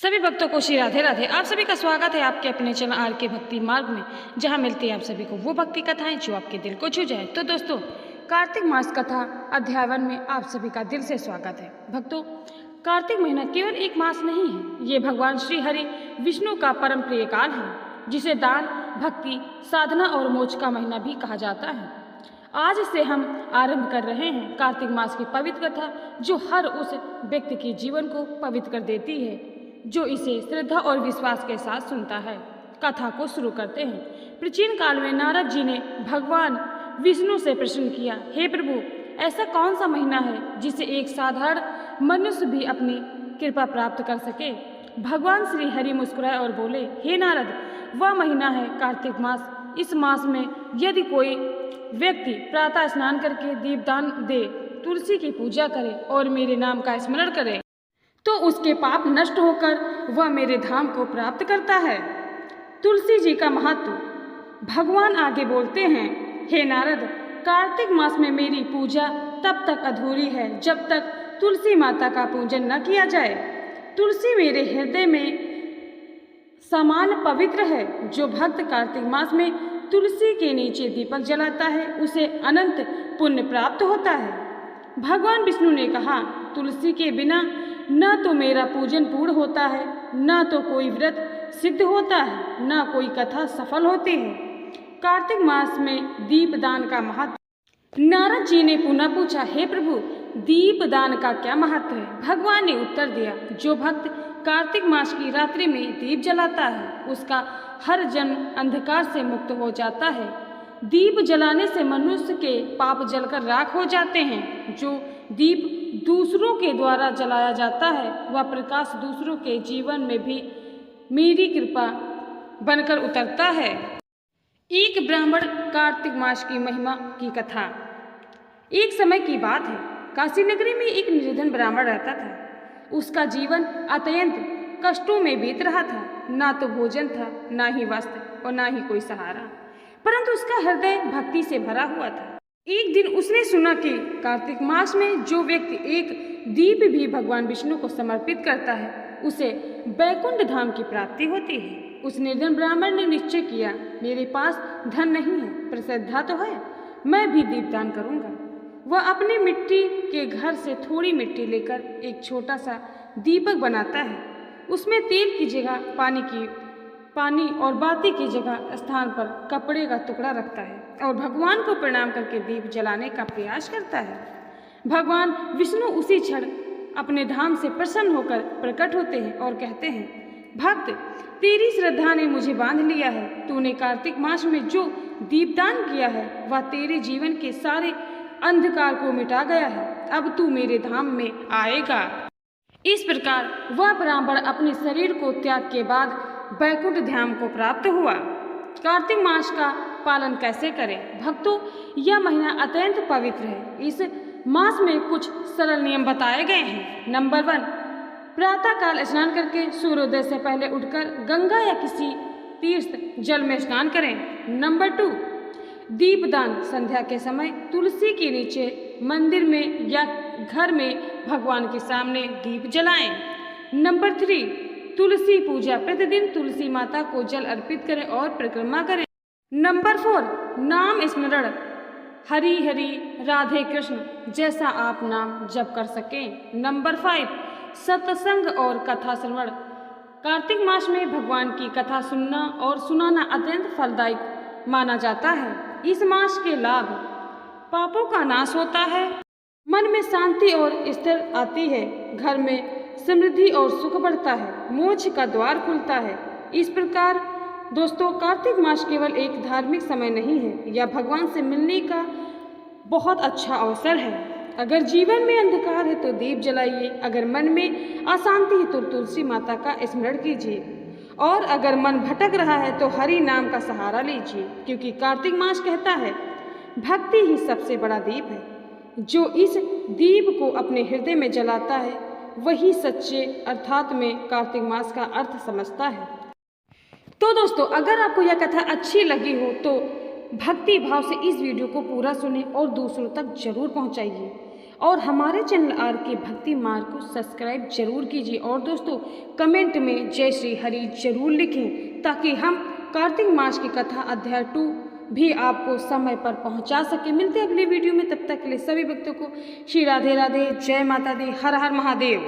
सभी भक्तों को श्री राधे राधे। आप सभी का स्वागत है आपके अपने चैनल आर के भक्ति मार्ग में, जहां मिलती है आप सभी को वो भक्ति कथाएं जो आपके दिल को छू जाए। तो दोस्तों, कार्तिक मास कथा अध्याय 1 में आप सभी का दिल से स्वागत है। भक्तों, कार्तिक महीना केवल एक मास नहीं है, ये भगवान श्री हरि विष्णु का परम प्रिय काल है, जिसे दान, भक्ति, साधना और मोक्ष का महीना भी कहा जाता है। आज से हम आरंभ कर रहे हैं कार्तिक मास की पवित्र कथा, जो हर उस व्यक्ति के जीवन को पवित्र कर देती है जो इसे श्रद्धा और विश्वास के साथ सुनता है। कथा को शुरू करते हैं। प्राचीन काल में नारद जी ने भगवान विष्णु से प्रश्न किया, हे प्रभु, ऐसा कौन सा महीना है जिसे एक साधारण मनुष्य भी अपनी कृपा प्राप्त कर सके? भगवान श्री हरि मुस्कुराए और बोले, हे नारद, वह महीना है कार्तिक मास। इस मास में यदि कोई व्यक्ति प्रातः स्नान करके दीपदान दे, तुलसी की पूजा करे और मेरे नाम का स्मरण करे, तो उसके पाप नष्ट होकर वह मेरे धाम को प्राप्त करता है। तुलसी जी का महत्व। भगवान आगे बोलते हैं, हे नारद, कार्तिक मास में मेरी पूजा तब तक अधूरी है जब तक तुलसी माता का पूजन न किया जाए। तुलसी मेरे हृदय में समान पवित्र है। जो भक्त कार्तिक मास में तुलसी के नीचे दीपक जलाता है, उसे अनंत पुण्य प्राप्त होता है। भगवान विष्णु ने कहा, तुलसी के बिना न तो मेरा पूजन पूर्ण होता है, न तो कोई व्रत सिद्ध होता है, न कोई कथा सफल होती है। कार्तिक मास में दीपदान का महत्व। नारद जी ने पुनः पूछा, हे प्रभु, दीपदान का क्या महत्व है? भगवान ने उत्तर दिया, जो भक्त कार्तिक मास की रात्रि में दीप जलाता है, उसका हर जन्म अंधकार से मुक्त हो जाता है। दीप जलाने से मनुष्य के पाप जलकर राख हो जाते हैं। जो दीप दूसरों के द्वारा जलाया जाता है, वह प्रकाश दूसरों के जीवन में भी मेरी कृपा बनकर उतरता है। एक ब्राह्मण कार्तिक मास की महिमा की कथा। एक समय की बात है, काशी नगरी में एक निर्धन ब्राह्मण रहता था। उसका जीवन अत्यंत कष्टों में बीत रहा था। ना तो भोजन था, ना ही वस्त्र और ना ही कोई सहारा, परंतु उसका हृदय भक्ति से भरा हुआ था। एक दिन उसने सुना कि कार्तिक मास में जो व्यक्ति एक दीप भी भगवान विष्णु को समर्पित करता है, उसे वैकुंठ धाम की प्राप्ति होती है। उस निर्धन ब्राह्मण ने निश्चय किया, मेरे पास धन नहीं है पर श्रद्धा तो है, मैं भी दीपदान करूंगा। वह अपनी मिट्टी के घर से थोड़ी मिट्टी लेकर एक छोटा सा दीपक बनाता है। उसमें तेल की जगह पानी और बाती की जगह स्थान पर कपड़े का टुकड़ा रखता है और भगवान को प्रणाम करके दीप जलाने का प्रयास करता है। भगवान विष्णु उसी क्षण अपने धाम से प्रसन्न होकर प्रकट होते हैं और कहते हैं, भक्त, तेरी श्रद्धा ने मुझे बांध लिया है। तूने कार्तिक मास में जो दीपदान किया है, वह तेरे जीवन के सारे अंधकार को मिटा गया है। अब तू मेरे धाम में आएगा। इस प्रकार वह ब्राह्मण अपने शरीर को त्याग के बाद वैकुंठ धाम को प्राप्त हुआ। कार्तिक मास का पालन कैसे करें? भक्तों, यह महीना अत्यंत पवित्र है। इस मास में कुछ सरल नियम बताए गए हैं। नंबर 1, प्रातः काल स्नान करके सूर्योदय से पहले उठकर गंगा या किसी तीर्थ जल में स्नान करें। नंबर 2, दीपदान संध्या के समय तुलसी के नीचे, मंदिर में या घर में भगवान के सामने दीप जलाएं। नंबर 3, तुलसी पूजा। प्रतिदिन तुलसी माता को जल अर्पित करें और परिक्रमा करें। नंबर 4, नाम स्मरण। हरि हरि राधे कृष्ण जैसा आप नाम जप कर सकें। नंबर 5, सत्संग और कथा श्रवण। कार्तिक मास में भगवान की कथा सुनना और सुनाना अत्यंत फलदायक माना जाता है। इस मास के लाभ, पापों का नाश होता है, मन में शांति और स्थिर आती है, घर में समृद्धि और सुख बढ़ता है, मोक्ष का द्वार खुलता है। इस प्रकार दोस्तों, कार्तिक मास केवल एक धार्मिक समय नहीं है, यह भगवान से मिलने का बहुत अच्छा अवसर है। अगर जीवन में अंधकार है तो दीप जलाइए, अगर मन में अशांति है तो तुलसी माता का स्मरण कीजिए, और अगर मन भटक रहा है तो हरि नाम का सहारा लीजिए, क्योंकि कार्तिक मास कहता है, भक्ति ही सबसे बड़ा दीप है। जो इस दीप को अपने हृदय में जलाता है, वही सच्चे अर्थात में कार्तिक मास का अर्थ समझता है। तो दोस्तों, अगर आपको यह कथा अच्छी लगी हो तो भक्ति भाव से इस वीडियो को पूरा सुने और दूसरों तक जरूर पहुंचाइए। और हमारे चैनल आर के भक्ति मार्ग को सब्सक्राइब जरूर कीजिए। और दोस्तों कमेंट में जय श्री हरि जरूर लिखें ताकि हम कार्तिक मास की कथा अध्याय 2 भी आपको समय पर पहुंचा सके। मिलते हैं अगली वीडियो में, तब तक के लिए सभी भक्तों को श्री राधे राधे, जय माता दी, हर हर महादेव।